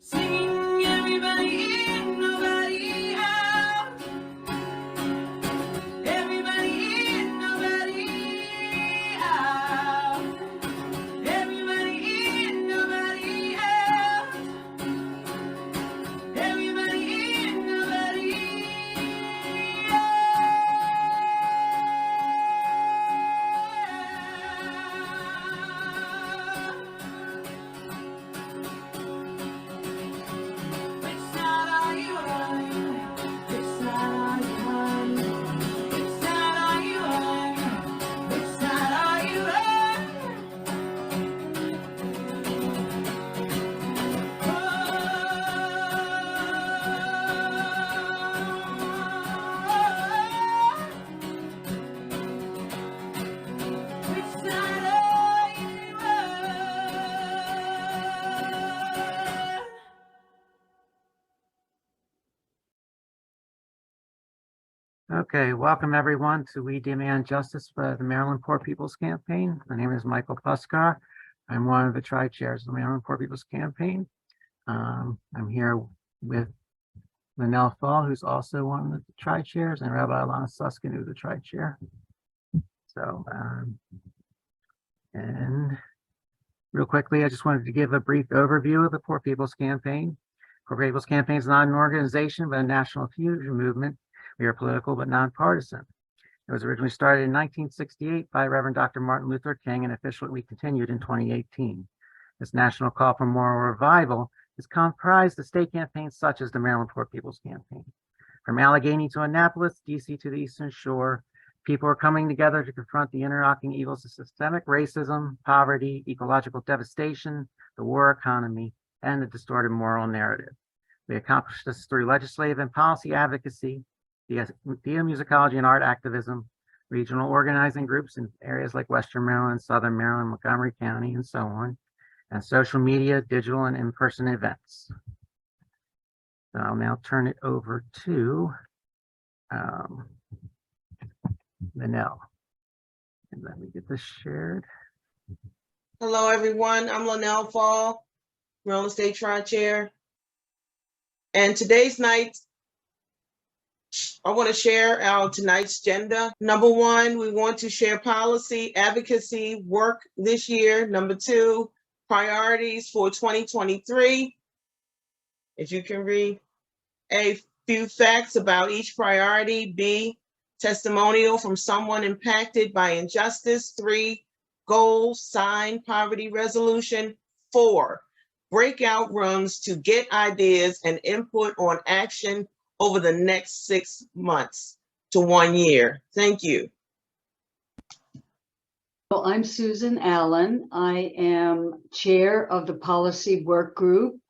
Singing everybody in, nobody out. Everybody in, nobody out. Everybody in, nobody out. Everybody in, nobody Which side are you on? Which side are you on? Which side are you on? Which side are you Which side are you Okay, welcome everyone to We Demand Justice for the Maryland Poor People's Campaign. My name is Michael Puskar. I'm one of the tri-chairs of the Maryland Poor People's Campaign. I'm here with Linnell Fall, who's also one of the tri-chairs, and Rabbi Alana Suskin, who's the tri-chair. So, and real quickly, I just wanted to give a brief overview of the Poor People's Campaign. Poor People's Campaign is not an organization, but a national fusion movement. We are political but nonpartisan. It was originally started in 1968 by Reverend Dr. Martin Luther King and officially continued in 2018. This national call for moral revival is comprised of state campaigns such as the Maryland Poor People's Campaign. From Allegheny to Annapolis, DC to the Eastern Shore, people are coming together to confront the interlocking evils of systemic racism, poverty, ecological devastation, the war economy, and the distorted moral narrative. We accomplish this through legislative and policy advocacy, musicology and art activism, regional organizing groups in areas like Western Maryland, Southern Maryland, Montgomery County, and so on, and social media, digital, and in-person events. So I'll now turn it over to Linnell. And let me get this shared. Hello, everyone. I'm Linnell Fall, Maryland State Tri-Chair. And today's night, I want to share our tonight's agenda. Number one, we want to share policy advocacy work this year. Number two, priorities for 2023. If you can read a few facts about each priority. B, testimonial from someone impacted by injustice. 3, goals, sign, poverty resolution. 4, breakout rooms to get ideas and input on action over the next 6 months to 1 year. Thank you. Well, I'm Susan Allen. I am chair of the policy work group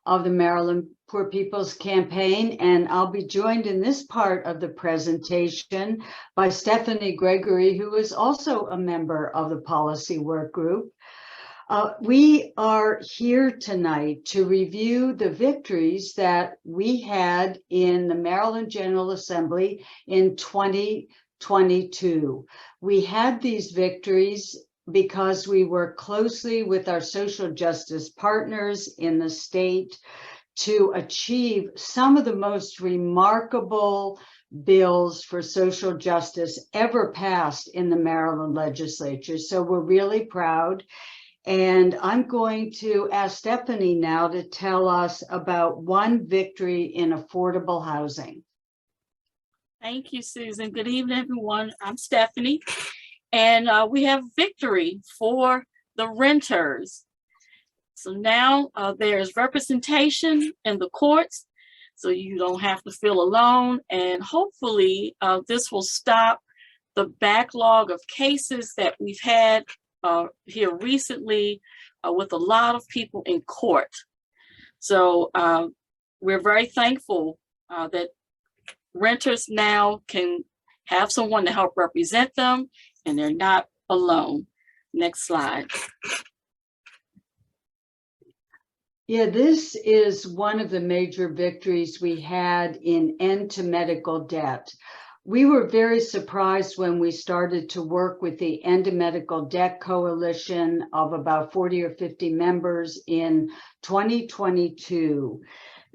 of the Maryland Poor People's Campaign, and I'll be joined in this part of the presentation by Stephanie Gregory, who is also a member of the policy work group. We are here tonight to review the victories that we had in the Maryland General Assembly in 2022. We had these victories because we work closely with our social justice partners in the state to achieve some of the most remarkable bills for social justice ever passed in the Maryland legislature. So we're really proud. And I'm going to ask Stephanie now to tell us about one victory in affordable housing. Thank you, Susan. Good evening, everyone. I'm Stephanie, and we have victory for the renters. So now there's representation in the courts, so you don't have to feel alone. And hopefully this will stop the backlog of cases that we've had here recently with a lot of people in court. So we're very thankful that renters now can have someone to help represent them and they're not alone. Next slide. Yeah, this is one of the major victories we had in end to medical debt. We were very surprised when we started to work with the End of Medical Debt Coalition of about 40 or 50 members in 2022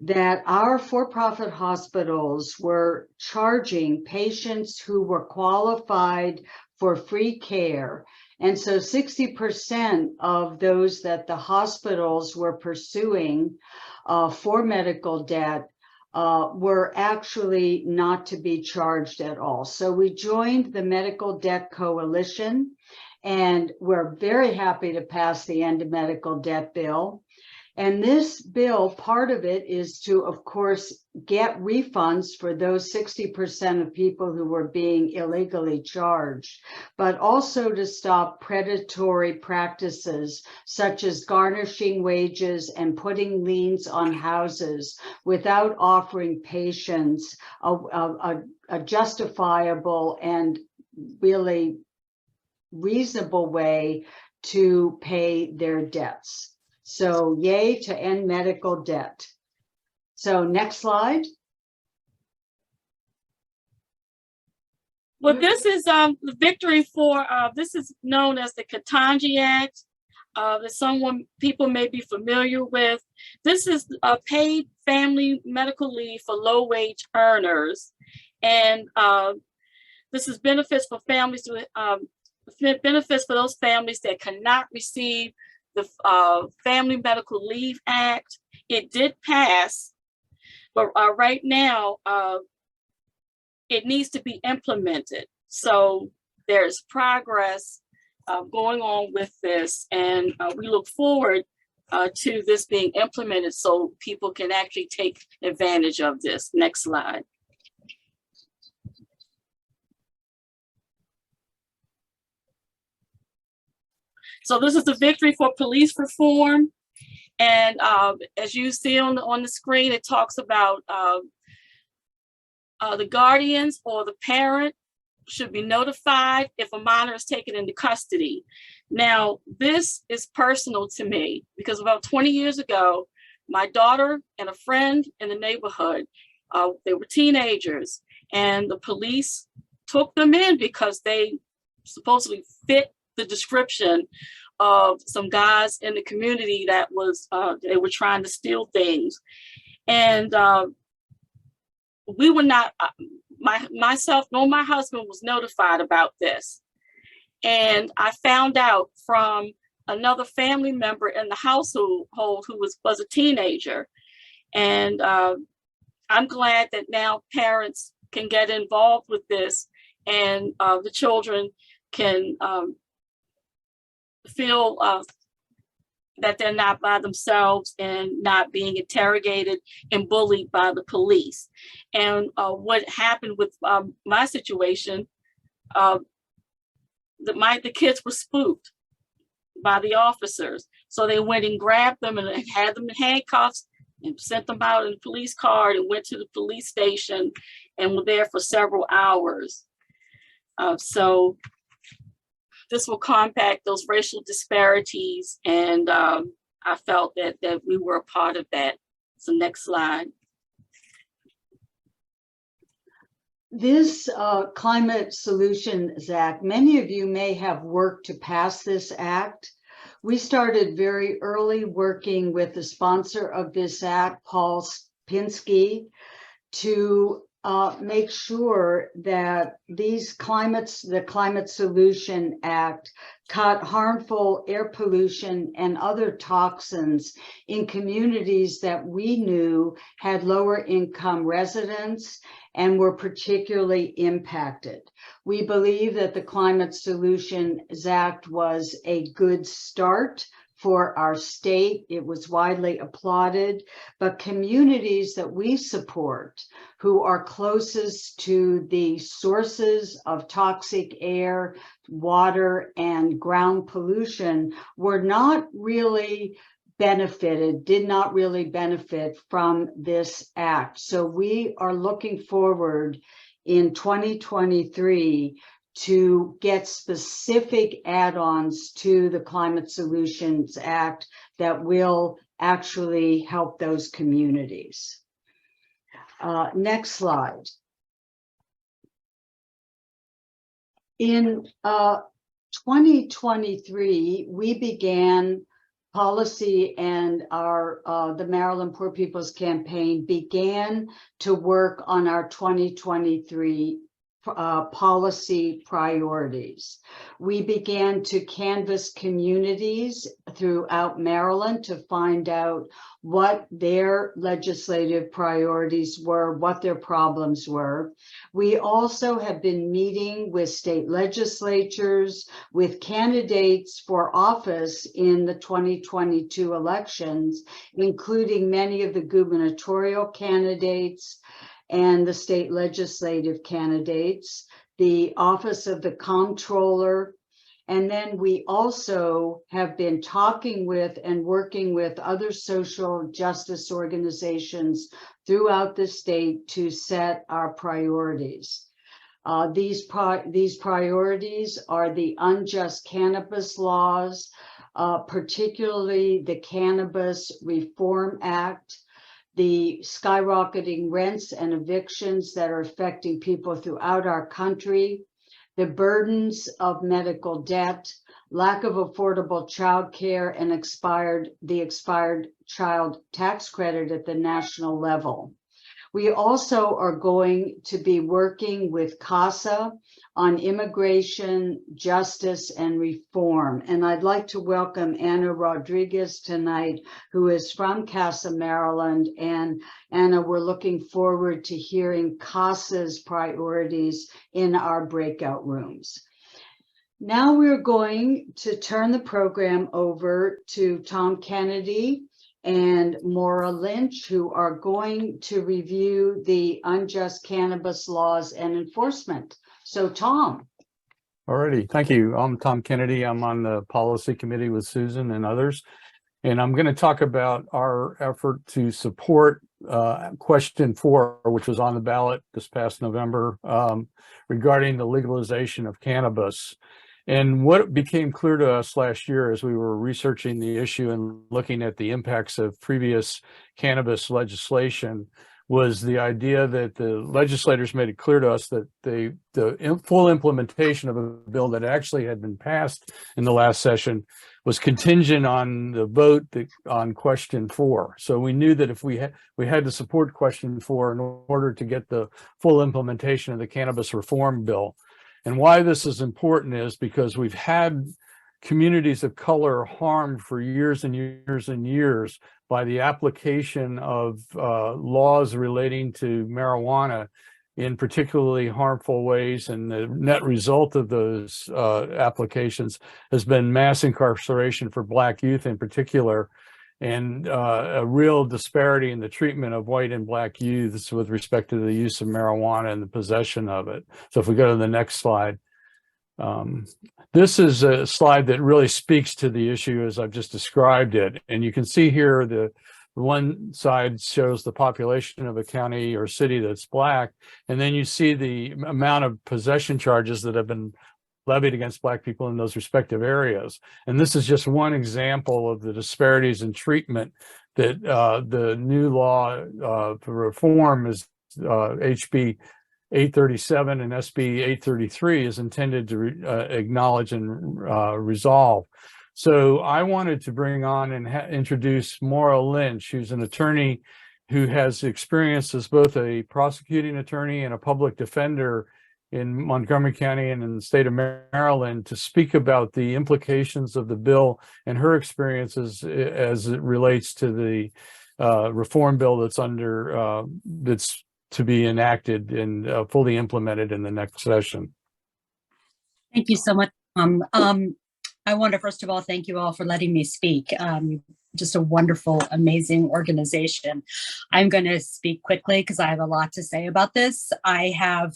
that our for-profit hospitals were charging patients who were qualified for free care. And so 60% of those that the hospitals were pursuing for medical debt were actually not to be charged at all. So we joined the Medical Debt Coalition, and we're very happy to pass the End of Medical Debt bill. And this bill, part of it is to, of course, get refunds for those 60% of people who were being illegally charged, but also to stop predatory practices such as garnishing wages and putting liens on houses without offering patients a justifiable and really reasonable way to pay their debts. So yay to end medical debt. So next slide. Well, this is the victory for, this is known as the Katanji Act, that people may be familiar with. This is a paid family medical leave for low-wage earners. And this is benefits for families, benefits for those families that cannot receive the Family Medical Leave Act. It did pass, but right now it needs to be implemented. So there's progress going on with this, and we look forward to this being implemented so people can actually take advantage of this. Next slide. So this is the victory for police reform. And as you see on the screen, it talks about the guardians or the parent should be notified if a minor is taken into custody. Now, this is personal to me because about 20 years ago, my daughter and a friend in the neighborhood, they were teenagers, and the police took them in because they supposedly fit the description of some guys in the community that was they were trying to steal things. And we were not, myself nor my husband was notified about this. And I found out from another family member in the household who was a teenager. And I'm glad that now parents can get involved with this, and the children can feel that they're not by themselves and not being interrogated and bullied by the police. And what happened with my situation, the kids were spooked by the officers. So they went and grabbed them and had them in handcuffs and sent them out in a police car and went to the police station and were there for several hours. So this will combat those racial disparities, and I felt that we were a part of that. So next slide. This Climate Solutions Act, many of you may have worked to pass this act. We started very early working with the sponsor of this act, Paul Pinsky, to make sure that the Climate Solution Act cut harmful air pollution and other toxins in communities that we knew had lower income residents and were particularly impacted. We believe that the Climate Solutions Act was a good start for our state. It was widely applauded, but communities that we support who are closest to the sources of toxic air, water, and ground pollution were not really benefited, did not really benefit from this act. So we are looking forward in 2023 to get specific add-ons to the Climate Solutions Act that will actually help those communities. Next slide. In 2023, we began policy, and the Maryland Poor People's Campaign began to work on our 2023 policy priorities. We began to canvass communities throughout Maryland to find out what their legislative priorities were, what their problems were. We also have been meeting with state legislatures, with candidates for office in the 2022 elections, including many of the gubernatorial candidates and the state legislative candidates, the office of the comptroller. And then we also have been talking with and working with other social justice organizations throughout the state to set our priorities. These priorities are the unjust cannabis laws, particularly the Cannabis Reform Act, the skyrocketing rents and evictions that are affecting people throughout our country, the burdens of medical debt, lack of affordable childcare, and the expired child tax credit at the national level. We also are going to be working with CASA on immigration, justice, and reform. And I'd like to welcome Anna Rodriguez tonight, who is from CASA, Maryland. And Anna, we're looking forward to hearing CASA's priorities in our breakout rooms. Now we're going to turn the program over to Tom Kennedy and Maura Lynch, who are going to review the unjust cannabis laws and enforcement. So Tom. Alrighty, thank you. I'm Tom Kennedy. I'm on the policy committee with Susan and others. And I'm going to talk about our effort to support question 4, which was on the ballot this past November, regarding the legalization of cannabis. And what became clear to us last year as we were researching the issue and looking at the impacts of previous cannabis legislation was the idea that the legislators made it clear to us that the full implementation of a bill that actually had been passed in the last session was contingent on the vote on question 4. So we knew that if we had to support question 4 in order to get the full implementation of the cannabis reform bill. And why this is important is because we've had communities of color harmed for years and years and years by the application of laws relating to marijuana in particularly harmful ways. And the net result of those applications has been mass incarceration for Black youth in particular, and a real disparity in the treatment of white and Black youths with respect to the use of marijuana and the possession of it. So if we go to the next slide, this is a slide that really speaks to the issue as I've just described it. And you can see here the one side shows the population of a county or city that's Black, and then you see the amount of possession charges that have been levied against Black people in those respective areas. And this is just one example of the disparities in treatment that the new law for reform is HB 837 and SB 833 is intended to acknowledge and resolve. So I wanted to bring on and introduce Maura Lynch, who's an attorney who has experience as both a prosecuting attorney and a public defender in Montgomery County and in the state of Maryland, to speak about the implications of the bill and her experiences as it relates to the reform bill that's that's to be enacted and fully implemented in the next session. Thank you so much. I want to first of all thank you all for letting me speak. Just a wonderful, amazing organization. I'm going to speak quickly because I have a lot to say about this. I have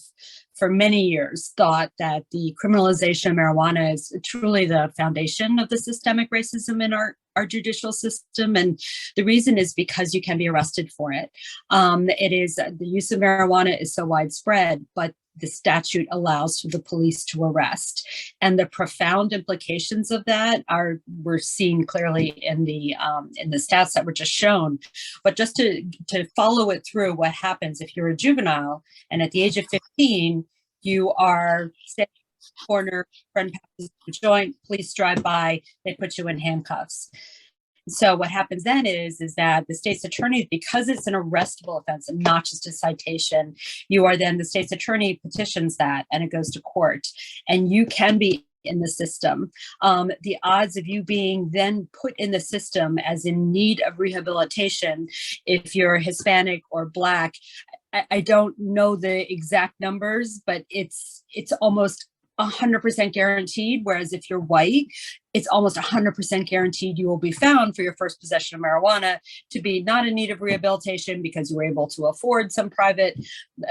for many years thought that the criminalization of marijuana is truly the foundation of the systemic racism in our judicial system. And the reason is because you can be arrested for it. It is the use of marijuana is so widespread, but the statute allows for the police to arrest. And the profound implications of that we're seeing clearly in the stats that were just shown. But just to follow it through, what happens if you're a juvenile and at the age of 15, you are corner, friend passes a joint, police drive by, they put you in handcuffs. So what happens then is that the state's attorney, because it's an arrestable offense and not just a citation, the state's attorney petitions that and it goes to court, and you can be in the system. The odds of you being then put in the system as in need of rehabilitation, if you're Hispanic or Black, I don't know the exact numbers, but it's almost 100% guaranteed. Whereas if you're white, it's almost 100% guaranteed you will be found for your first possession of marijuana to be not in need of rehabilitation because you were able to afford some private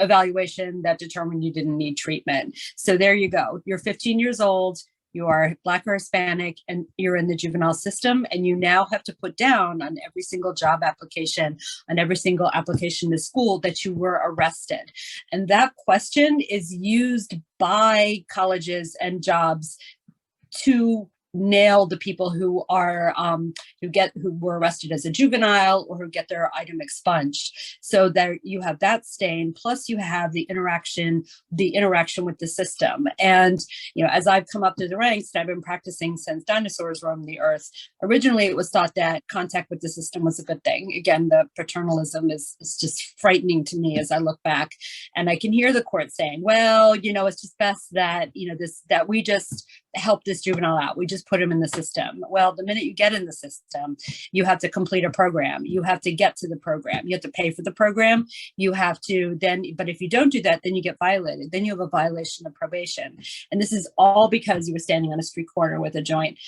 evaluation that determined you didn't need treatment. So there you go. You're 15 years old. You are Black or Hispanic, and you're in the juvenile system, and you now have to put down on every single job application, on every single application to school that you were arrested. And that question is used by colleges and jobs to nail the people who are who were arrested as a juvenile or who get their item expunged. So there you have that stain, plus you have the interaction with the system. And as I've come up through the ranks, and I've been practicing since dinosaurs roamed the earth. Originally, it was thought that contact with the system was a good thing. Again, the paternalism is just frightening to me as I look back, and I can hear the court saying, "Well, it's just best that that we just help this juvenile out. We just put him in the system." Well, the minute you get in the system, you have to complete a program. You have to get to the program. You have to pay for the program. You have to but if you don't do that, then you get violated. Then you have a violation of probation. And this is all because you were standing on a street corner with a joint.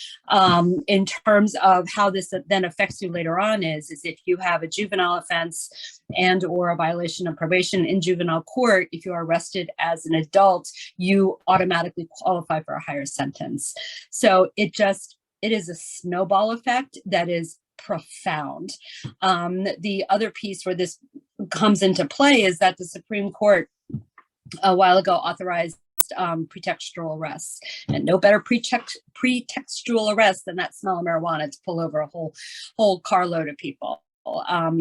In terms of how this then affects you later on is if you have a juvenile offense and or a violation of probation in juvenile court, if you are arrested as an adult, you automatically qualify for a higher sentence. So it is a snowball effect that is profound. The other piece where this comes into play is that the Supreme Court a while ago authorized pretextual arrests, and no better pretextual arrest than that smell of marijuana to pull over a whole carload of people.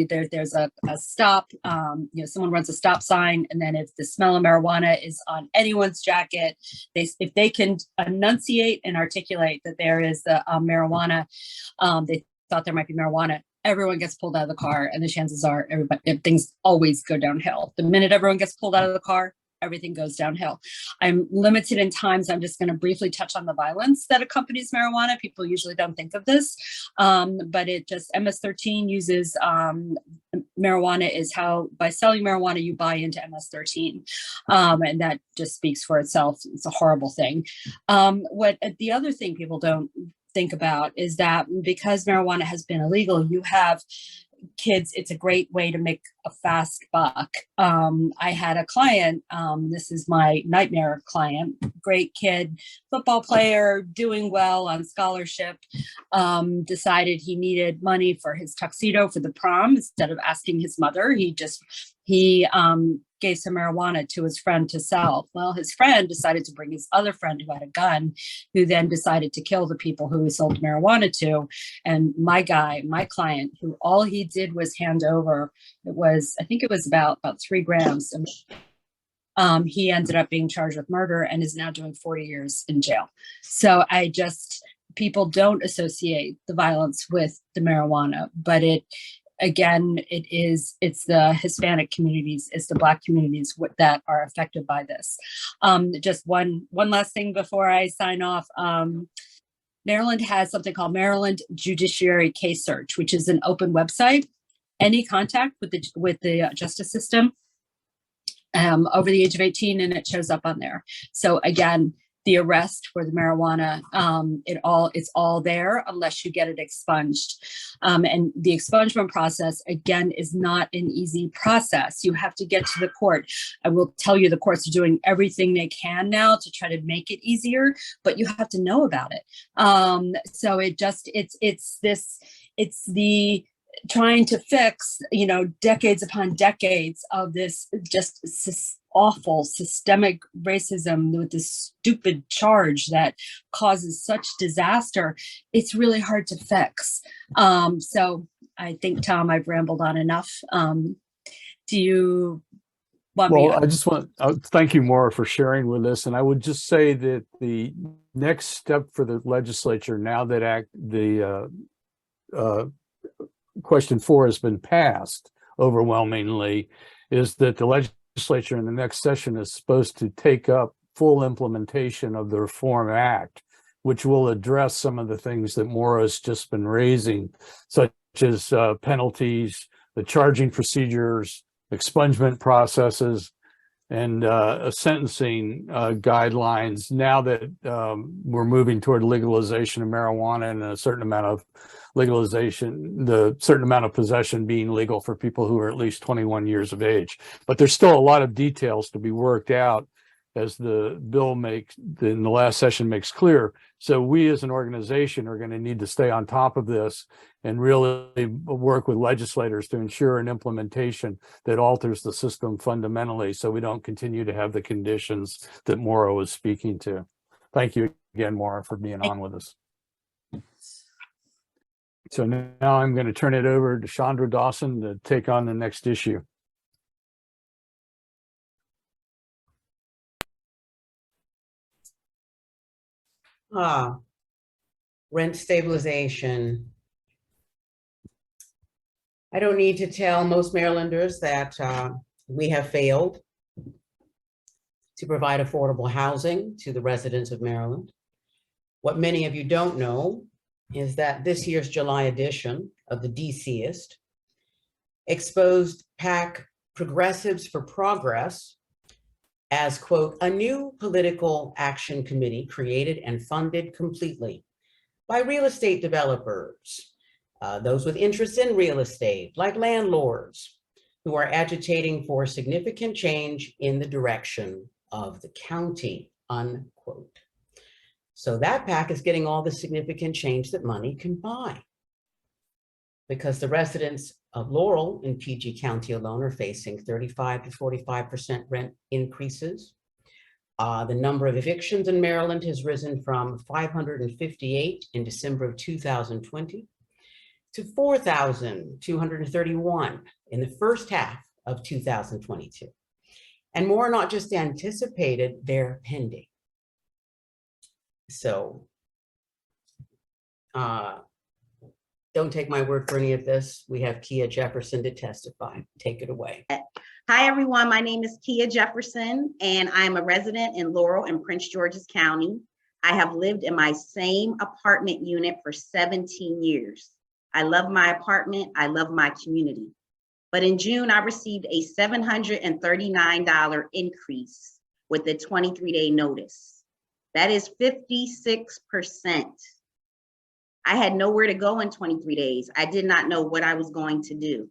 There's a stop, someone runs a stop sign, and then if the smell of marijuana is on anyone's jacket, if they can enunciate and articulate that there is the marijuana, they thought there might be marijuana, everyone gets pulled out of the car, and the chances are things always go downhill. The minute everyone gets pulled out of the car, everything goes downhill. I'm limited in time, so I'm just going to briefly touch on the violence that accompanies marijuana. People usually don't think of this, but MS-13 uses marijuana is how, by selling marijuana, you buy into MS-13. And that just speaks for itself. It's a horrible thing. What the other thing people don't think about is that because marijuana has been illegal, you have kids, it's a great way to make a fast buck. I had a client, this is my nightmare client, great kid, football player, doing well on scholarship, decided he needed money for his tuxedo for the prom. Instead of asking his mother, he gave some marijuana to his friend to sell. Well, his friend decided to bring his other friend who had a gun, who then decided to kill the people who he sold marijuana to. And my client, who all he did was hand over, I think it was about 3 grams. He ended up being charged with murder and is now doing 40 years in jail. So people don't associate the violence with the marijuana, but it's the Hispanic communities, it's the Black communities that are affected by this. Just one last thing before I sign off. Maryland has something called Maryland Judiciary Case Search, which is an open website. Any contact with the justice system over the age of 18, and it shows up on there. So again, the arrest for the marijuana, it's all there unless you get it expunged. And the expungement process, again, is not an easy process. You have to get to the court. I will tell you the courts are doing everything they can now to try to make it easier, but you have to know about it. So it's the trying to fix, decades upon decades of this awful systemic racism with this stupid charge that causes such disaster. It's really hard to fix. So I think, Tom, I've rambled on enough. Do you Well, I just want, thank you, Maura, for sharing with us. And I would just say that the next step for the legislature, now that question 4 has been passed overwhelmingly, is that the legislature in the next session is supposed to take up full implementation of the Reform Act, which will address some of the things that Maura's just been raising, such as penalties, the charging procedures, expungement processes, and sentencing guidelines, now that we're moving toward legalization of marijuana and a certain amount of legalization, the certain amount of possession being legal for people who are at least 21 years of age. But there's still a lot of details to be worked out, as the bill in the last session makes clear. So we as an organization are going to need to stay on top of this and really work with legislators to ensure an implementation that alters the system fundamentally, so we don't continue to have the conditions that Maura was speaking to. Thank you again, Maura, for being on with us. So now I'm going to turn it over to Chandra Dawson to take on the next issue. Rent stabilization. I don't need to tell most Marylanders that we have failed to provide affordable housing to the residents of Maryland. What many of you don't know is that this year's July edition of the DCist exposed PAC Progressives for Progress as, quote, a new political action committee created and funded completely by real estate developers, those with interests in real estate, like landlords, who are agitating for significant change in the direction of the county, unquote. So that PAC is getting all the significant change that money can buy, because the residents of Laurel in PG County alone are facing 35 to 45% rent increases. The number of evictions in Maryland has risen from 558 in December of 2020 to 4,231 in the first half of 2022. And more not just anticipated, they're pending. So don't take my word for any of this. We have Kia Jefferson to testify. Take it away. Hi, everyone. My name is Kia Jefferson, and I'm a resident in Laurel and Prince George's County. I have lived in my same apartment unit for 17 years. I love my apartment. I love my community. But in June, I received a $739 increase with a 23-day notice. That is 56%. I had nowhere to go in 23 days. I did not know what I was going to do.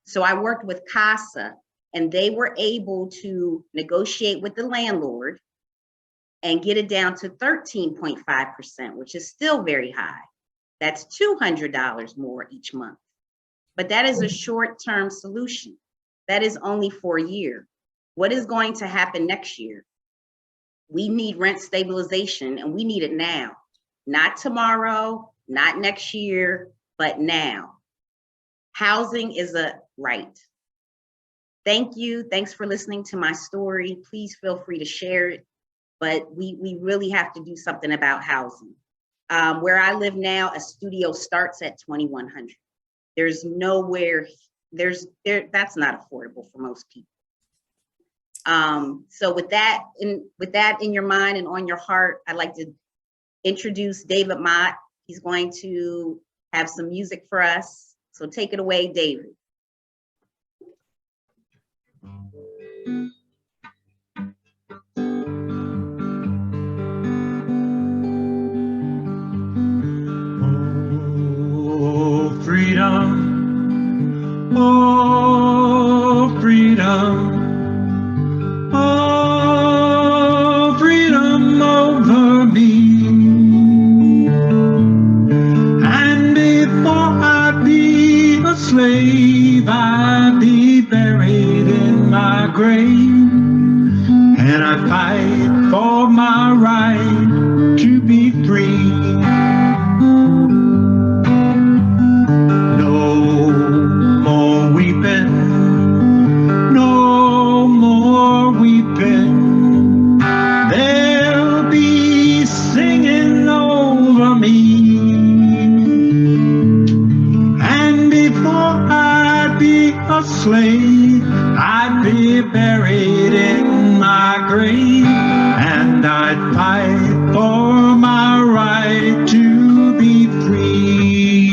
So I worked with CASA, and they were able to negotiate with the landlord and get it down to 13.5%, which is still very high. That's $200 more each month. But that is a short-term solution. That is only for a year. What is going to happen next year? We need rent stabilization, and we need it now. Not tomorrow, not next year, but now. Housing is a right. Thank you. Thanks for listening to my story. Please feel free to share it. But we really have to do something about housing. Where I live now, a studio starts at $2,100. There's nowhere, that's not affordable for most people. So with that in your mind and on your heart, I'd like to introduce David Mott. He's going to have some music for us. So take it away, David. Oh, freedom. Oh, freedom. Oh, freedom over me. And before I be a slave, I'd be buried in my grave. and I'd fight for my right to be free.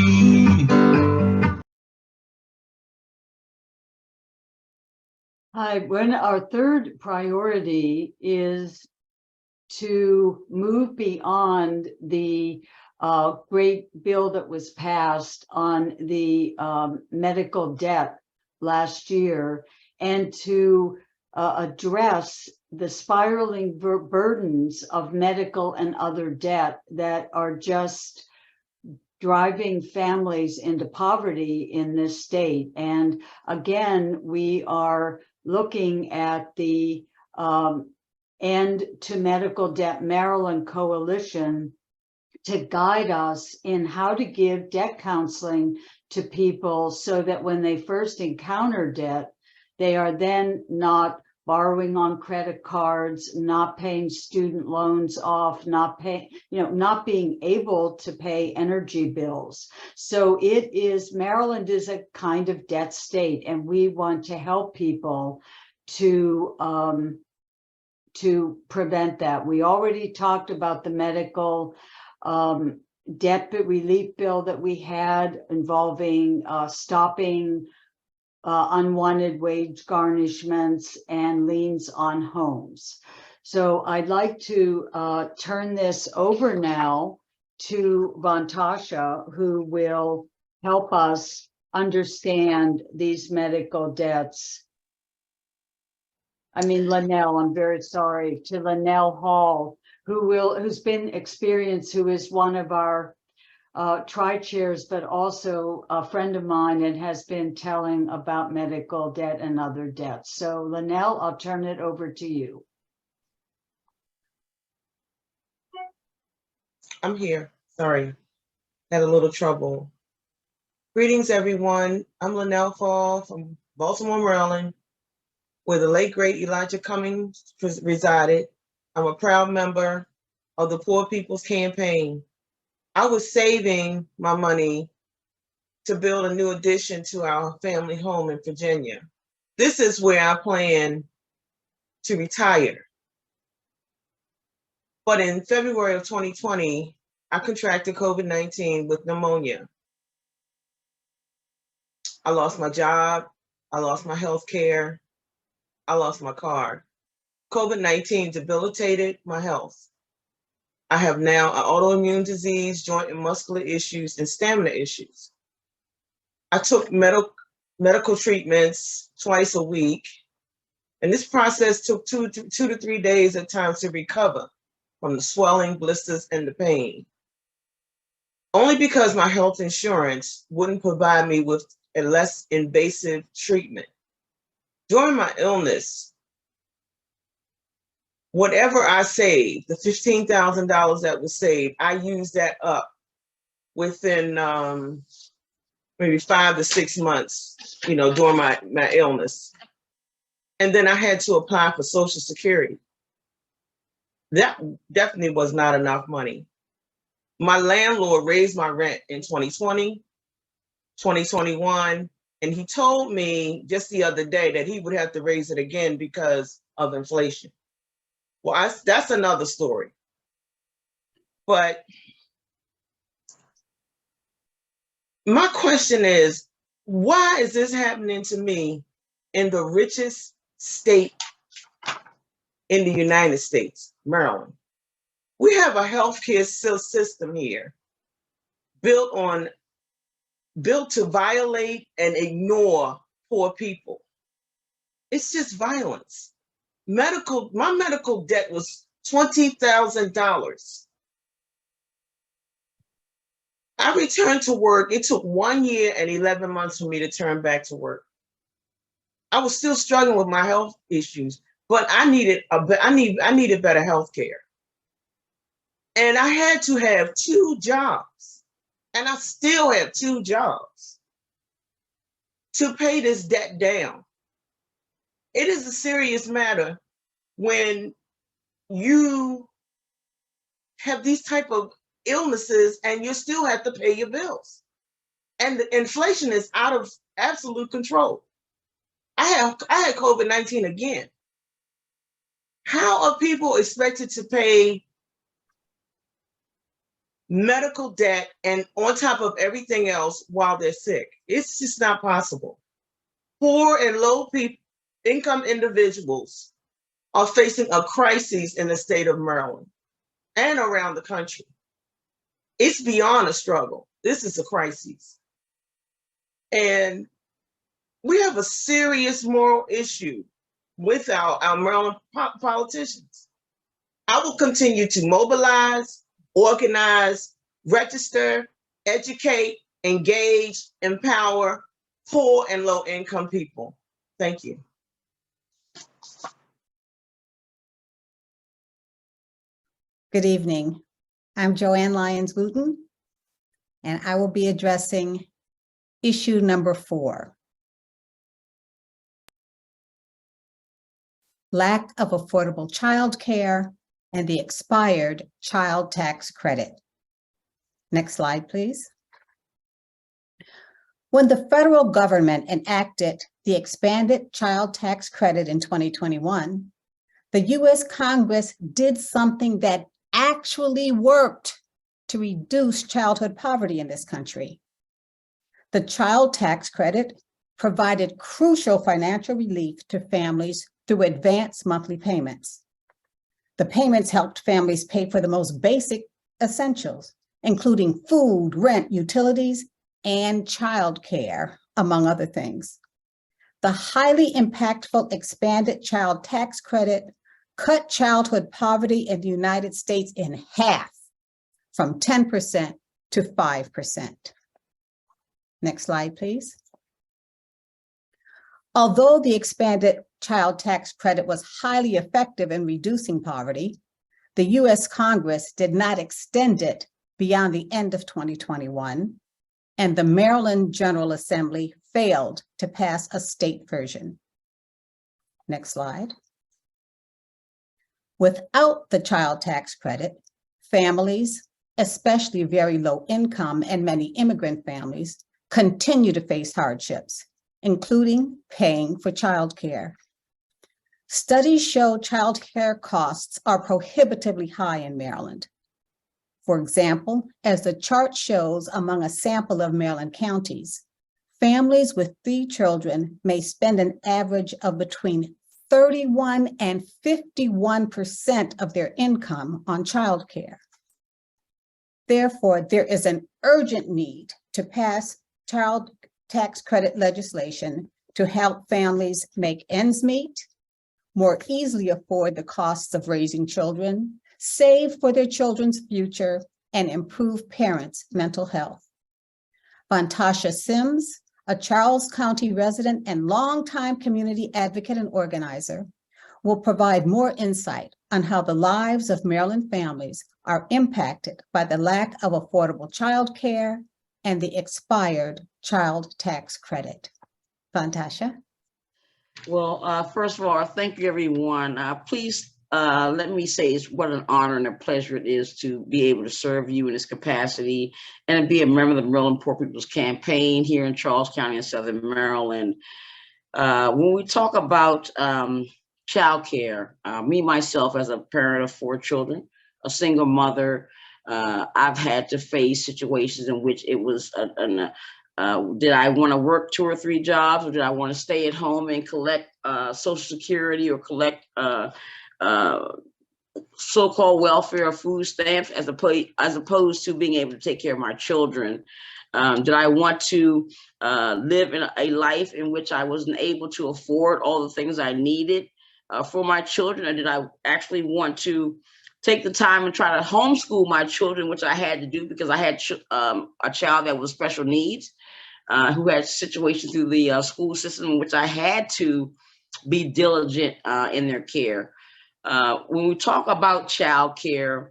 Hi, when our third priority is to move beyond the great bill that was passed on the medical debt last year, and to address the spiraling burdens of medical and other debt that are just driving families into poverty in this state. And again, we are looking at the End to Medical Debt Maryland Coalition to guide us in how to give debt counseling to people so that when they first encounter debt, they are then not borrowing on credit cards, not paying student loans off, not being able to pay energy bills. So Maryland is a kind of debt state, and we want to help people to prevent that. We already talked about the medical debt relief bill that we had involving stopping unwanted wage garnishments and liens on homes. So I'd like to turn this over now to Vantasha, who will help us understand these medical debts. I mean, Linnell, I'm very sorry, to Linnell Hall, who's been experienced, who is one of our tri-chairs, but also a friend of mine, and has been telling about medical debt and other debts. So Linnell, I'll turn it over to you. I'm here. Sorry, had a little trouble. Greetings, everyone. I'm Linnell Fall from Baltimore, Maryland, where the late great Elijah Cummings resided. I'm a proud member of the Poor People's Campaign. I was saving my money to build a new addition to our family home in Virginia. This is where I plan to retire. But in February of 2020, I contracted COVID-19 with pneumonia. I lost my job, I lost my health care, I lost my car. COVID-19 debilitated my health. I have now an autoimmune disease, joint and muscular issues, and stamina issues. I took medical treatments twice a week, and this process took two to 3 days at times to recover from the swelling, blisters, and the pain. Only because my health insurance wouldn't provide me with a less invasive treatment. During my illness, whatever I saved, the $15,000 that was saved, I used that up within maybe 5 to 6 months, during my illness. And then I had to apply for Social Security. That definitely was not enough money. My landlord raised my rent in 2020, 2021, and he told me just the other day that he would have to raise it again because of inflation. Well, that's another story. But my question is, why is this happening to me in the richest state in the United States, Maryland? We have a healthcare system here built to violate and ignore poor people. It's just violence. My medical debt was $20,000. I returned to work. It took 1 year and 11 months for me to turn back to work. I was still struggling with my health issues, but I needed better health care. And I had to have 2 jobs, and I still have 2 jobs to pay this debt down. It is a serious matter when you have these type of illnesses and you still have to pay your bills. And the inflation is out of absolute control. I had COVID-19 again. How are people expected to pay medical debt and on top of everything else while they're sick? It's just not possible. Poor and low income individuals are facing a crisis in the state of Maryland and around the country. It's beyond a struggle. This is a crisis. And we have a serious moral issue with our Maryland politicians. I will continue to mobilize, organize, register, educate, engage, empower poor and low income people. Thank you. Good evening. I'm Joanne Lyons-Wooten, and I will be addressing issue number 4. Lack of affordable childcare and the expired child tax credit. Next slide, please. When the federal government enacted the expanded child tax credit in 2021, the U.S. Congress did something that actually worked to reduce childhood poverty in this country. The child tax credit provided crucial financial relief to families through advanced monthly payments. The payments helped families pay for the most basic essentials, including food, rent, utilities, and childcare, among other things. The highly impactful expanded child tax credit cut childhood poverty in the United States in half, from 10% to 5%. Next slide, please. Although the expanded child tax credit was highly effective in reducing poverty, the U.S. Congress did not extend it beyond the end of 2021, and the Maryland General Assembly failed to pass a state version. Next slide. Without the child tax credit, families, especially very low income and many immigrant families, continue to face hardships, including paying for childcare. Studies show childcare costs are prohibitively high in Maryland. For example, as the chart shows, among a sample of Maryland counties, families with 3 children may spend an average of between 31 and 51% of their income on childcare. Therefore, there is an urgent need to pass child tax credit legislation to help families make ends meet, more easily afford the costs of raising children, save for their children's future, and improve parents' mental health. Vantasha Sims, a Charles County resident and longtime community advocate and organizer, will provide more insight on how the lives of Maryland families are impacted by the lack of affordable childcare and the expired child tax credit. Vantasha? Well, first of all, thank you, everyone. Please let me say it's what an honor and a pleasure it is to be able to serve you in this capacity and to be a member of the Maryland Poor People's Campaign here in Charles County in Southern Maryland. When we talk about childcare, me, myself, as a parent of 4 children, a single mother, I've had to face situations in which it was did I want to work 2 or 3 jobs, or did I want to stay at home and collect Social Security or collect so-called welfare or food stamps as opposed to being able to take care of my children? Did I want to live in a life in which I wasn't able to afford all the things I needed for my children? Or did I actually want to take the time and try to homeschool my children, which I had to do because I had a child that was special needs, who had situations through the school system in which I had to be diligent in their care. When we talk about childcare,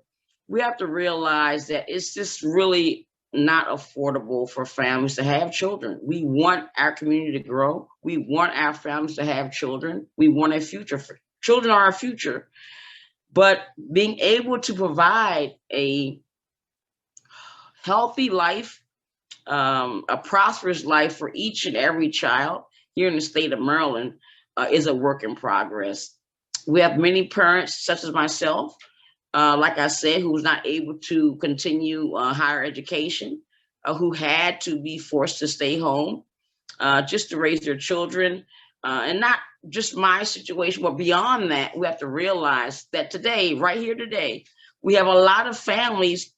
we have to realize that it's just really not affordable for families to have children. We want our community to grow. We want our families to have children. We want a future. Children are our future. But being able to provide a healthy life, a prosperous life for each and every child here in the state of Maryland is a work in progress. We have many parents, such as myself, like I said, who was not able to continue higher education, who had to be forced to stay home just to raise their children. And not just my situation, but beyond that, we have to realize that today, right here today, we have a lot of families,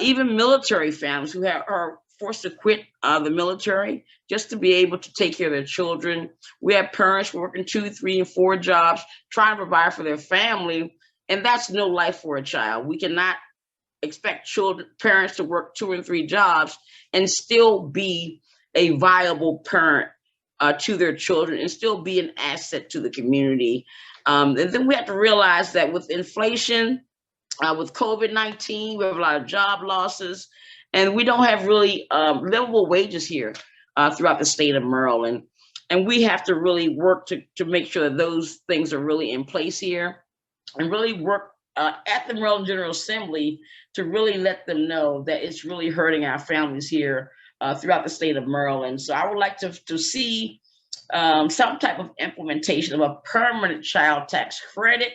even military families, who are forced to quit the military just to be able to take care of their children. We have parents working 2, 3, and 4 jobs, trying to provide for their family, and that's no life for a child. We cannot expect parents to work 2 and 3 jobs and still be a viable parent to their children and still be an asset to the community. And then we have to realize that with inflation, with COVID-19, we have a lot of job losses, and we don't have really livable wages here throughout the state of Maryland. And we have to really work to make sure that those things are really in place here, and really work at the Maryland General Assembly to really let them know that it's really hurting our families here throughout the state of Maryland. So I would like to see some type of implementation of a permanent child tax credit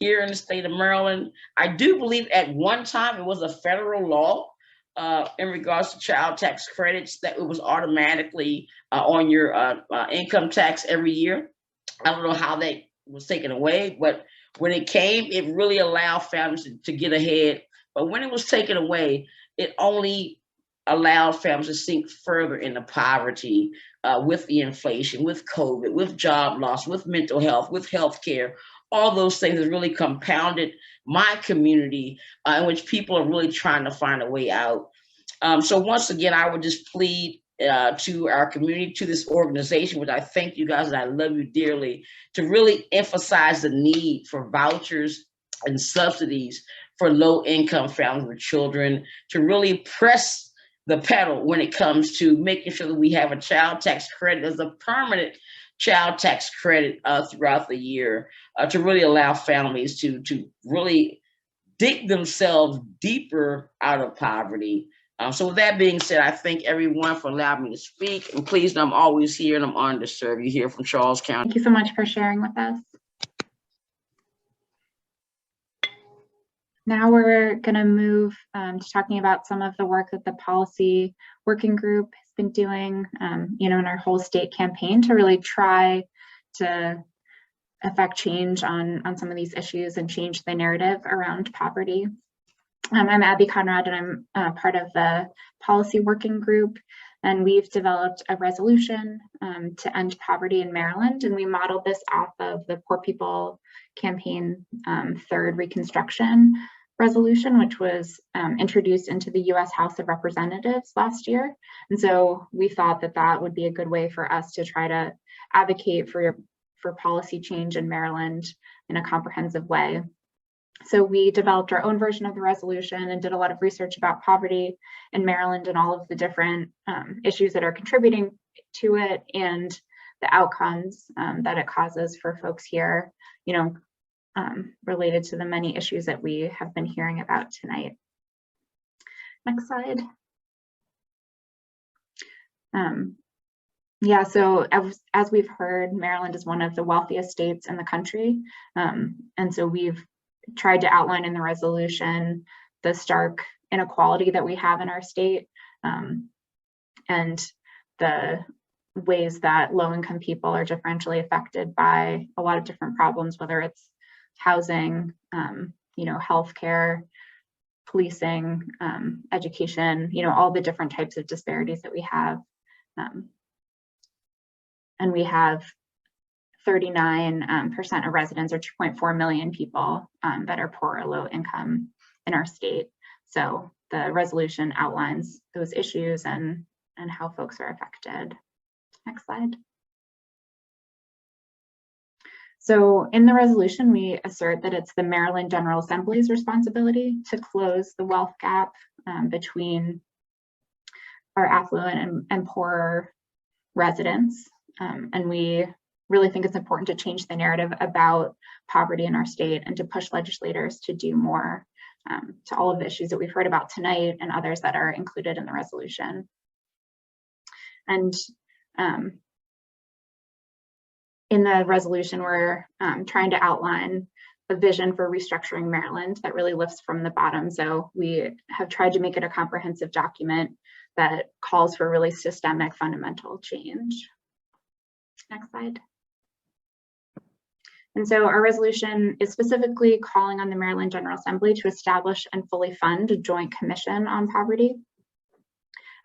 here in the state of Maryland. I do believe at one time it was a federal law in regards to child tax credits, that it was automatically on your income tax every year. I don't know how that was taken away, but when it came, it really allowed families to get ahead. But when it was taken away, it only allowed families to sink further into poverty with the inflation, with COVID, with job loss, with mental health, with healthcare. All those things have really compounded my community in which people are really trying to find a way out. So once again, I would just plead to our community, to this organization, which I thank you guys and I love you dearly, to really emphasize the need for vouchers and subsidies for low-income families with children, to really press the pedal when it comes to making sure that we have a child tax credit as a permanent child tax credit throughout the year, to really allow families to really dig themselves deeper out of poverty. So with that being said, I thank everyone for allowing me to speak. And please know I'm always here and I'm honored to serve you here from Charles County. Thank you so much for sharing with us. Now we're going to move to talking about some of the work that the policy working group has been doing, in our whole state campaign to really try to affect change on some of these issues and change the narrative around poverty. I'm Abby Conrad, and I'm part of the policy working group, and we've developed a resolution to end poverty in Maryland, and we modeled this off of the Poor People Campaign third Reconstruction resolution, which was introduced into the U.S. House of Representatives last year. And so we thought that that would be a good way for us to try to advocate for policy change in Maryland in a comprehensive way. So we developed our own version of the resolution and did a lot of research about poverty in Maryland and all of the different issues that are contributing to it and the outcomes that it causes for folks here, related to the many issues that we have been hearing about tonight. Next slide. Yeah, so as we've heard, Maryland is one of the wealthiest states in the country. And so we've tried to outline in the resolution the stark inequality that we have in our state, and the ways that low-income people are differentially affected by a lot of different problems, whether it's housing, healthcare, policing, education, all the different types of disparities that we have. And we have 39% of residents, or 2.4 million people, that are poor or low income in our state. So the resolution outlines those issues and how folks are affected. Next slide. So in the resolution, we assert that it's the Maryland General Assembly's responsibility to close the wealth gap between our affluent and poorer residents. And we really think it's important to change the narrative about poverty in our state and to push legislators to do more to all of the issues that we've heard about tonight and others that are included in the resolution. And in the resolution, we're trying to outline a vision for restructuring Maryland that really lifts from the bottom. So we have tried to make it a comprehensive document that calls for really systemic fundamental change. Next slide. And so our resolution is specifically calling on the Maryland General Assembly to establish and fully fund a joint commission on poverty.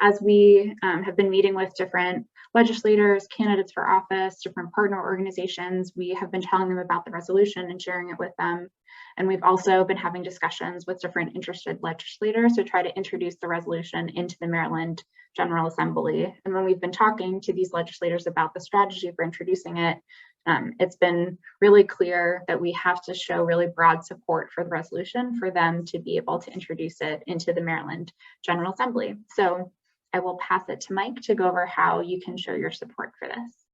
As we have been meeting with different legislators, candidates for office, different partner organizations, we have been telling them about the resolution and sharing it with them. And we've also been having discussions with different interested legislators to try to introduce the resolution into the Maryland General Assembly. And when we've been talking to these legislators about the strategy for introducing it, it's been really clear that we have to show really broad support for the resolution for them to be able to introduce it into the Maryland General Assembly. So I will pass it to Mike to go over how you can show your support for this.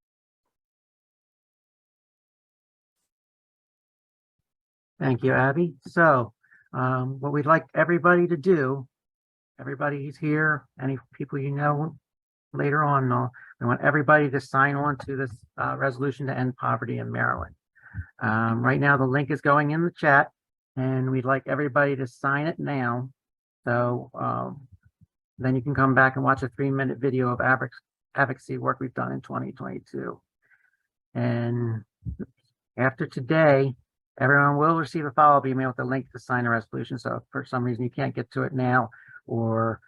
Thank you, Abby. So what we'd like everybody to do, everybody who's here, any people you know later on, we want everybody to sign on to this resolution to end poverty in Maryland. Right now, the link is going in the chat, and we'd like everybody to sign it now. So then you can come back and watch a 3-minute video of advocacy work we've done in 2022. And after today, everyone will receive a follow-up email with a link to sign a resolution. So if for some reason you can't get to it now, or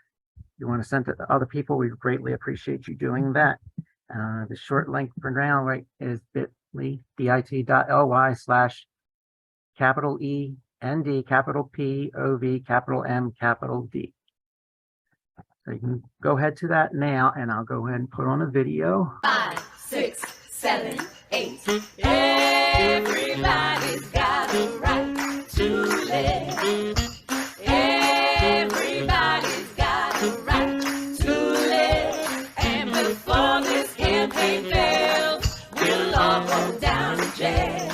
you want to send it to other people, we greatly appreciate you doing that. The short link for now is bit.ly/E-N-D-P-O-V-M-D. So you can go ahead to that now, and I'll go ahead and put on a video. 5, 6, 7, 8. Everybody's got a right to live. Everybody's got a right to live. And before this campaign fails, we'll all go down to jail.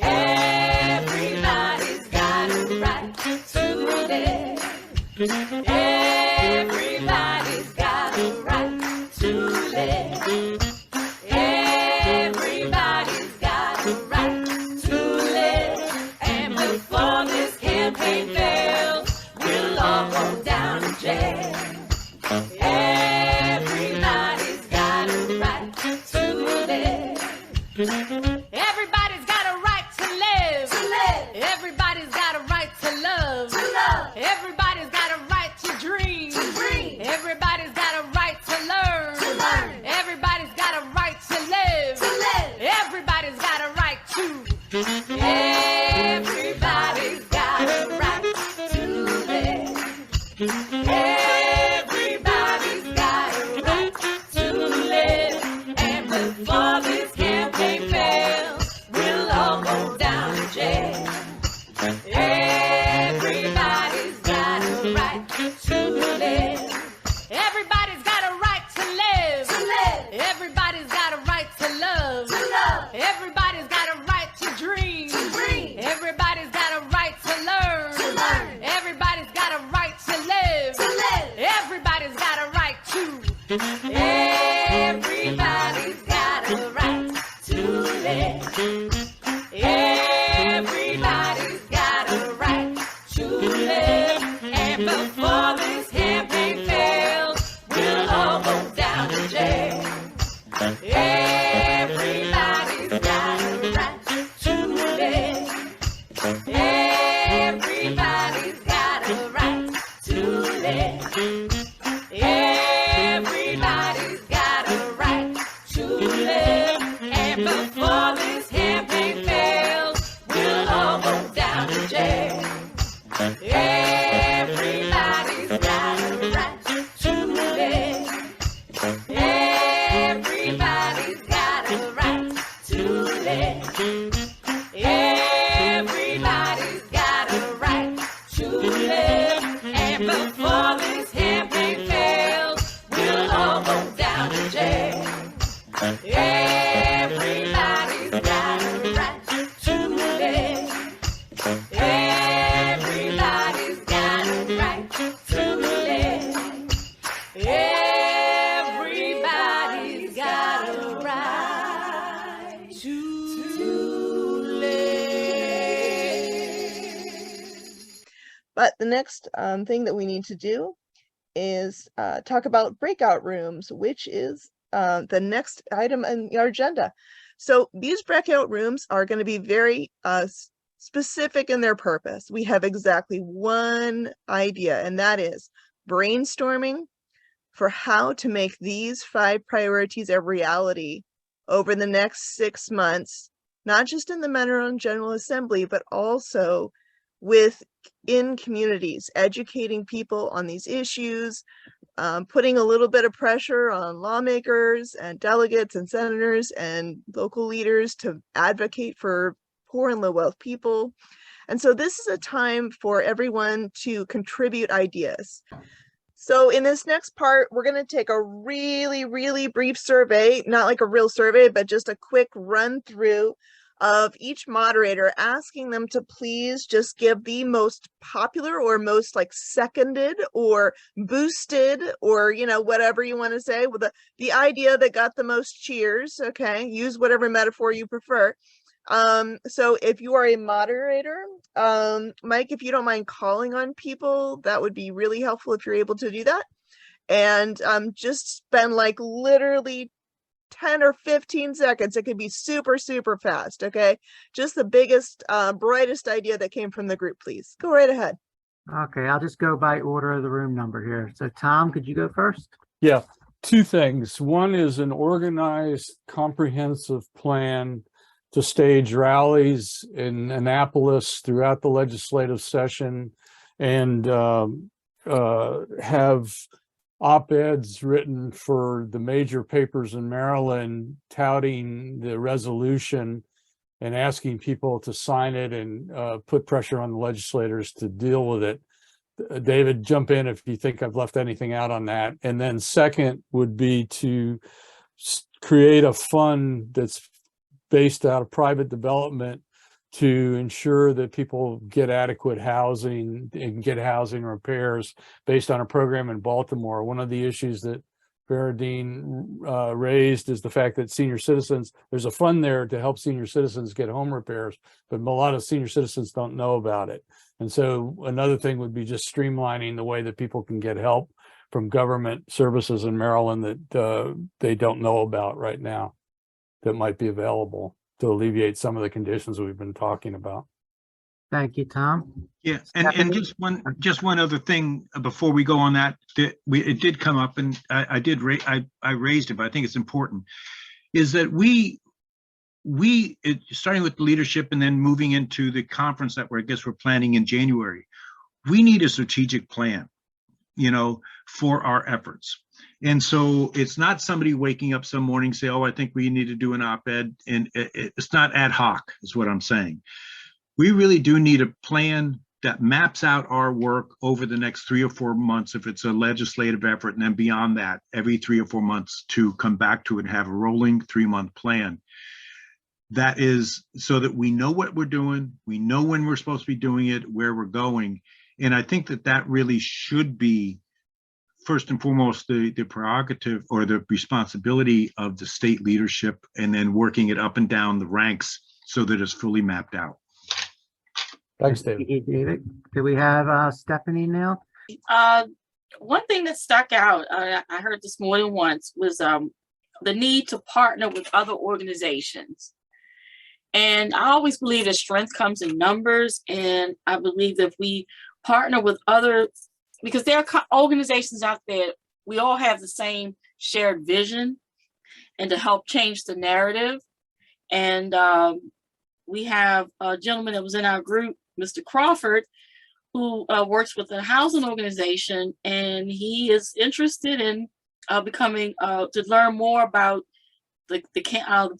Everybody's got a right to live. Everybody's got a right to live. Everybody's got a right to live. And before this campaign fails, we'll all go down to jail. Everybody's got a right to live. Everybody's got a right to live. Everybody's got a right to love. Everybody's got a right to dream. Everybody's got a right to learn. Everybody's got a right to live. Everybody's got a right to. Everybody's got a right to live. Everybody's got a right to live. And before this campaign fails, we'll all go down to jail. Everybody's got a right to live. Everybody's got a right to live. Everybody's got a right to love. Everybody's got a right to dream. Everybody's got a right to learn. Everybody's got a right to live. Everybody's got a right to. Everybody's got a right to live. Everybody's got a right to live. And before this campaign fails, we'll all go down to jail. Everybody's got a right to live. Everybody's got a right to live. Everybody's got a right to live. And before this campaign fails, we'll all go down to jail. Everybody's got a right to live. Everybody's got a right to live. Everybody's got a right to live. And before this campaign fails, we'll all go down to jail. Everybody's got a right to live. Everybody's got a right to live. Everybody's got a right But the next thing that we need to do is talk about breakout rooms, which is the next item on our agenda. So these breakout rooms are going to be very specific in their purpose. We have exactly one idea, and that is brainstorming for how to make these 5 priorities a reality over the next 6 months, not just in the Maryland General Assembly, but also within communities, educating people on these issues, putting a little bit of pressure on lawmakers and delegates and senators and local leaders to advocate for poor and low wealth people. And so this is a time for everyone to contribute ideas. So in this next part, we're going to take a really, really brief survey, not like a real survey, but just a quick run through of each moderator, asking them to please just give the most popular or most like seconded or boosted or, you know, whatever you want to say, with the idea that got the most cheers. Okay, use whatever metaphor you prefer. So if you are a moderator, Mike, if you don't mind calling on people, that would be really helpful if you're able to do that. And just spend like literally 10 or 15 seconds. It could be super, super fast. Okay. Just the biggest, brightest idea that came from the group, please. Go right ahead. Okay, I'll just go by order of the room number here. So Tom, could you go first? Yeah, 2 things. One is an organized, comprehensive plan to stage rallies in Annapolis throughout the legislative session and have op-eds written for the major papers in Maryland touting the resolution and asking people to sign it and put pressure on the legislators to deal with it. David, jump in if you think I've left anything out on that. And then second would be to create a fund that's based out of private development to ensure that people get adequate housing and get housing repairs based on a program in Baltimore. One of the issues that Veradine raised is the fact that senior citizens, there's a fund there to help senior citizens get home repairs, but a lot of senior citizens don't know about it. And so another thing would be just streamlining the way that people can get help from government services in Maryland that they don't know about right now that might be available to alleviate some of the conditions we've been talking about. Thank you, Tom. Yeah, and just one other thing before we go on that, it did come up, and I raised it, but I think it's important, is that we starting with the leadership and then moving into the conference that I guess we're planning in January, we need a strategic plan, you know, for our efforts. And so it's not somebody waking up some morning say, oh, I think we need to do an op-ed, and it's not ad hoc is what I'm saying. We really do need a plan that maps out our work over the next 3 or 4 months if it's a legislative effort, and then beyond that, every 3 or 4 months to come back to it and have a rolling 3-month plan. That is so that we know what we're doing, we know when we're supposed to be doing it, where we're going. And I think that that really should be first and foremost the prerogative or the responsibility of the state leadership, and then working it up and down the ranks so that it's fully mapped out. Thanks, David. Do we have Stephanie now? One thing that stuck out, I heard this more than once, was the need to partner with other organizations. And I always believe that strength comes in numbers. And I believe that if we partner with other, because there are organizations out there, we all have the same shared vision and to help change the narrative. And we have a gentleman that was in our group, Mr. Crawford, who works with a housing organization, and he is interested in becoming, to learn more about the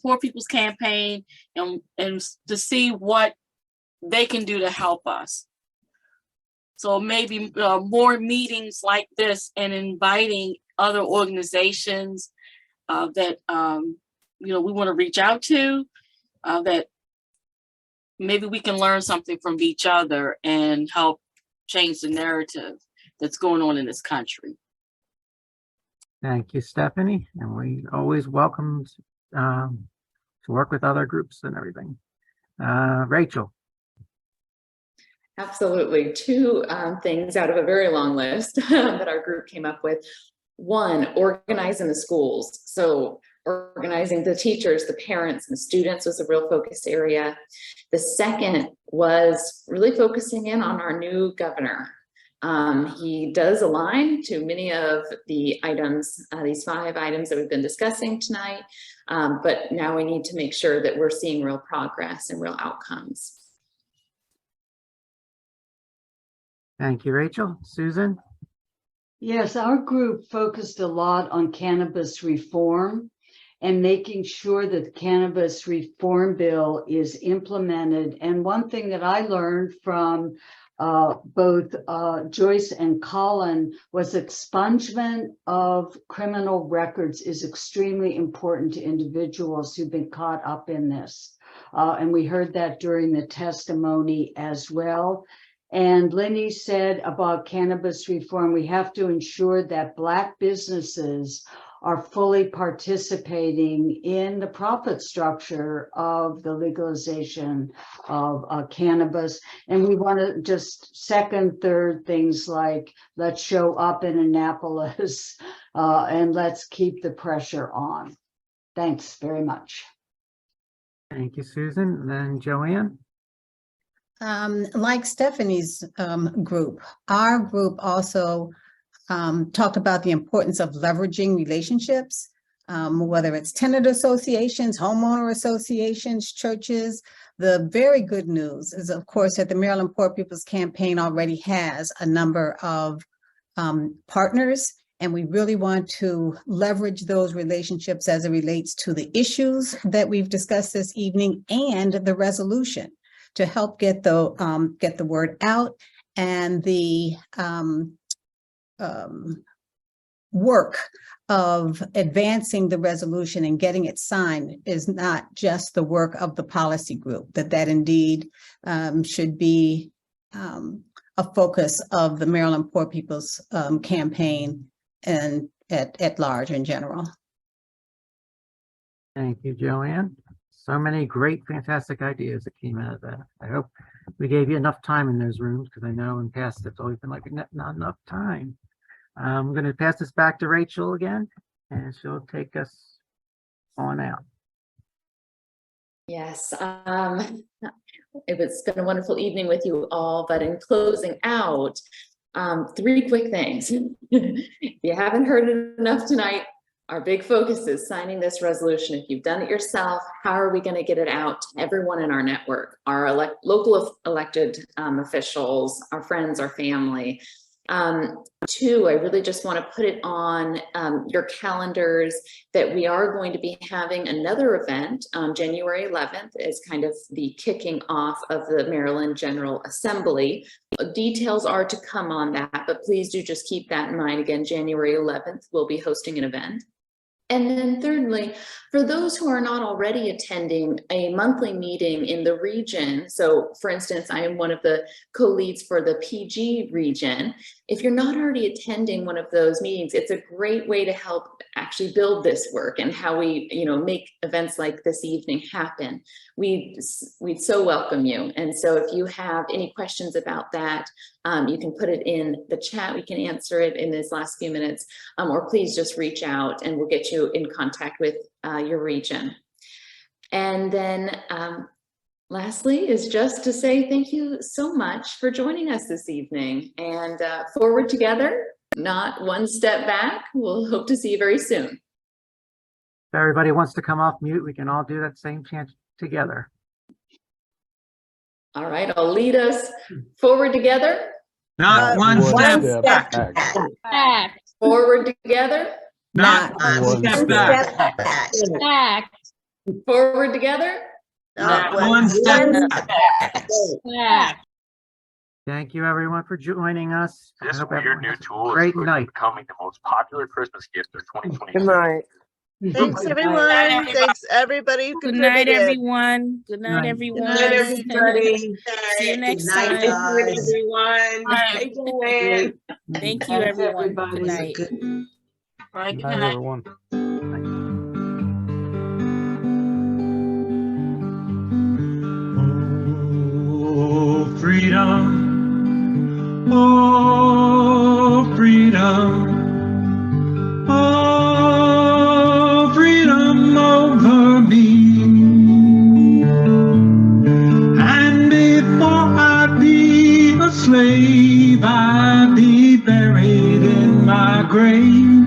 Poor People's Campaign and to see what they can do to help us. So maybe more meetings like this and inviting other organizations that we want to reach out to, that maybe we can learn something from each other and help change the narrative that's going on in this country. Thank you, Stephanie. And we always welcome to work with other groups and everything. Rachel. Absolutely. Two things out of a very long list that our group came up with. One, organizing the schools. So organizing the teachers, the parents, and the students was a real focus area. The second was really focusing in on our new governor. He does align to many of the items, these 5 items that we've been discussing tonight, but now we need to make sure that we're seeing real progress and real outcomes. Thank you, Rachel. Susan? Yes, our group focused a lot on cannabis reform and making sure that the cannabis reform bill is implemented. And one thing that I learned from both Joyce and Colin was expungement of criminal records is extremely important to individuals who've been caught up in this. And we heard that during the testimony as well. And Lenny said about cannabis reform, we have to ensure that Black businesses are fully participating in the profit structure of the legalization of cannabis. And we want to just second, third things like let's show up in Annapolis and let's keep the pressure on. Thanks very much. Thank you, Susan. And then Joanne? Like Stephanie's group, our group also talked about the importance of leveraging relationships, whether it's tenant associations, homeowner associations, churches. The very good news is, of course, that the Maryland Poor People's Campaign already has a number of partners, and we really want to leverage those relationships as it relates to the issues that we've discussed this evening and the resolution to help get the word out, and the work of advancing the resolution and getting it signed is not just the work of the policy group, that indeed should be a focus of the Maryland Poor People's Campaign and at large in general. Thank you, Joanne. So many great, fantastic ideas that came out of that. I hope we gave you enough time in those rooms, because I know in past it's always been like not enough time. I'm going to pass this back to Rachel again, and she'll take us on out. Yes, it's been a wonderful evening with you all, but in closing out, 3 quick things. If you haven't heard it enough tonight, our big focus is signing this resolution. If you've done it yourself, how are we going to get it out to everyone in our network, our local elected officials, our friends, our family? 2, I really just want to put it on your calendars that we are going to be having another event. January 11th is kind of the kicking off of the Maryland General Assembly. Details are to come on that, but please do just keep that in mind. Again, January 11th, we'll be hosting an event. And then thirdly, for those who are not already attending a monthly meeting in the region, so for instance, I am one of the co-leads for the PG region. If you're not already attending one of those meetings, it's a great way to help actually build this work and how we, make events like this evening happen. We'd so welcome you. And so if you have any questions about that, you can put it in the chat. We can answer it in this last few minutes, or please just reach out and we'll get you in contact with your region. And then lastly is just to say thank you so much for joining us this evening, and forward together, not one step back. We'll hope to see you very soon. If everybody wants to come off mute, we can all do that same chant together. All right, I'll lead us forward together. Not one step back. Back. Forward together. Not one step back. Back. Forward together. Not one step back. Thank you, everyone, for joining us. This I hope weird everyone new has a tool great is night. becoming the most popular Christmas gift of 2022. Good night. Thanks, everyone. Thanks, everybody who Good night, contributed. everyone. Good night, Night. everyone. Good night, everybody. See you next Good night, time. everyone. Hey, Joanne. Thank you, everyone. Good night. Good Good night, night. everyone. Oh, freedom. Oh, freedom. Oh, freedom over me. And before I'd be a slave, I'd be buried in my grave.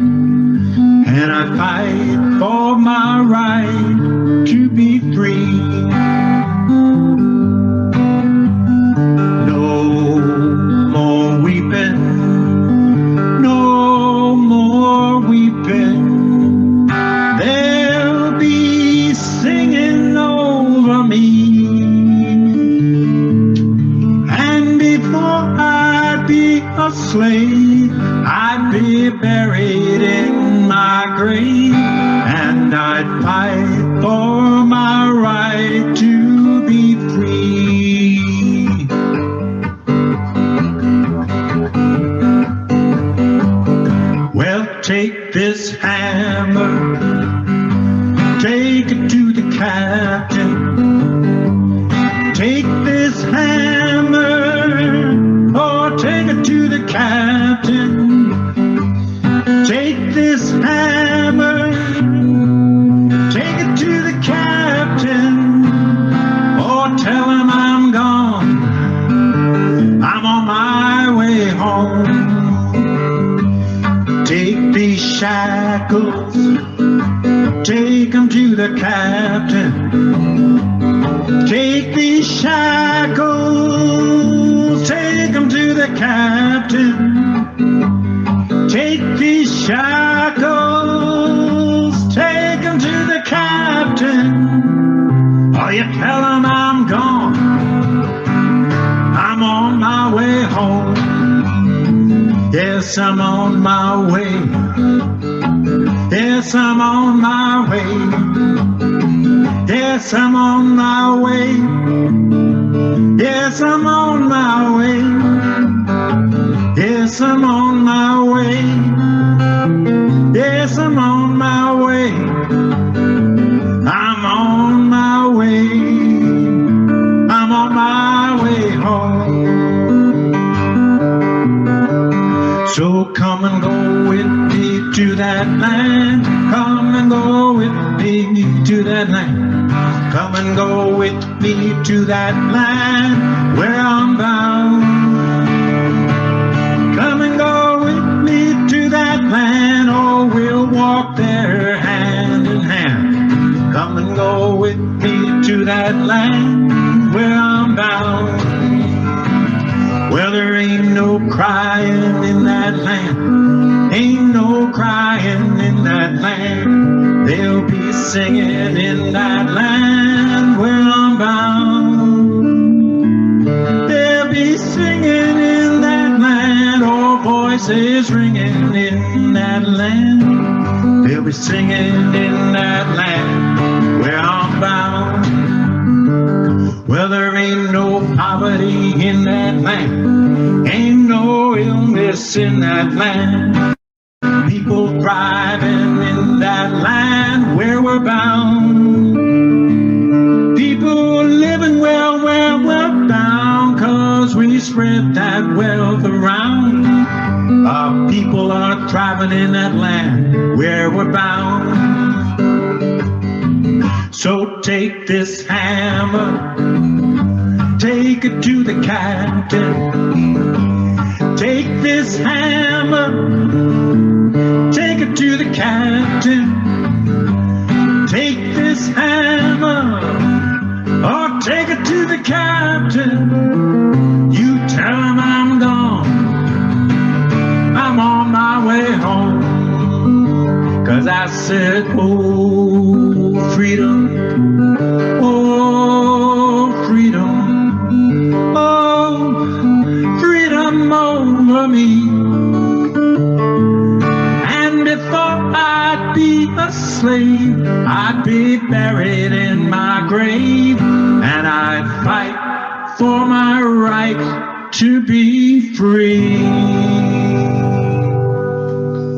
And I fight for my right to be free. No more weeping, no more weeping. They'll be singing over me. And before I'd be a slave, I'd be buried in my grave. And I'd fight for my right to be free. Well, take this hammer, take it to the captain. Take this hammer, oh, take it to the captain. Take this hammer, take it to the captain. Oh, tell him I'm gone, I'm on my way home. Take these shackles, take them to the captain. Take these shackles, take them to the captain. Take these shackles, take them to the captain. Oh, you tell him I'm gone, I'm on my way home. Yes, I'm on my way. Yes, I'm on my way. Yes, I'm on my way. Yes, I'm on my way. Yes, I'm on my way. Yes, I'm on my way. I'm on my way. I'm on my way home. So come and go with me to that land. Come and go with me to that land. Come and go with me to that land where I'm bound. Come and go with me to that land, or we'll walk there hand in hand. Come and go with me to that land where I'm bound. Well, there ain't no crying in that land. Ain't no crying in that land. They'll be singing in that land where I'm bound. They'll be singing in that land. All voices ringing in that land. They'll be singing in that land where I'm bound. Well, there ain't no poverty in that land. Ain't no illness in that land. People thriving in that land where we're bound. People living well where we're bound, 'cause we spread that wealth around. Our people are thriving in that land where we're bound. So take this hammer, take it to the captain. Take this hammer, take it to the captain. Take this hammer, or take it to the captain. You tell him I'm gone, I'm on my way home. 'Cause I said, oh, freedom, oh, freedom, oh, freedom over me. And before I'd be a slave, I'd be buried in my grave. And I'd fight for my right to be free.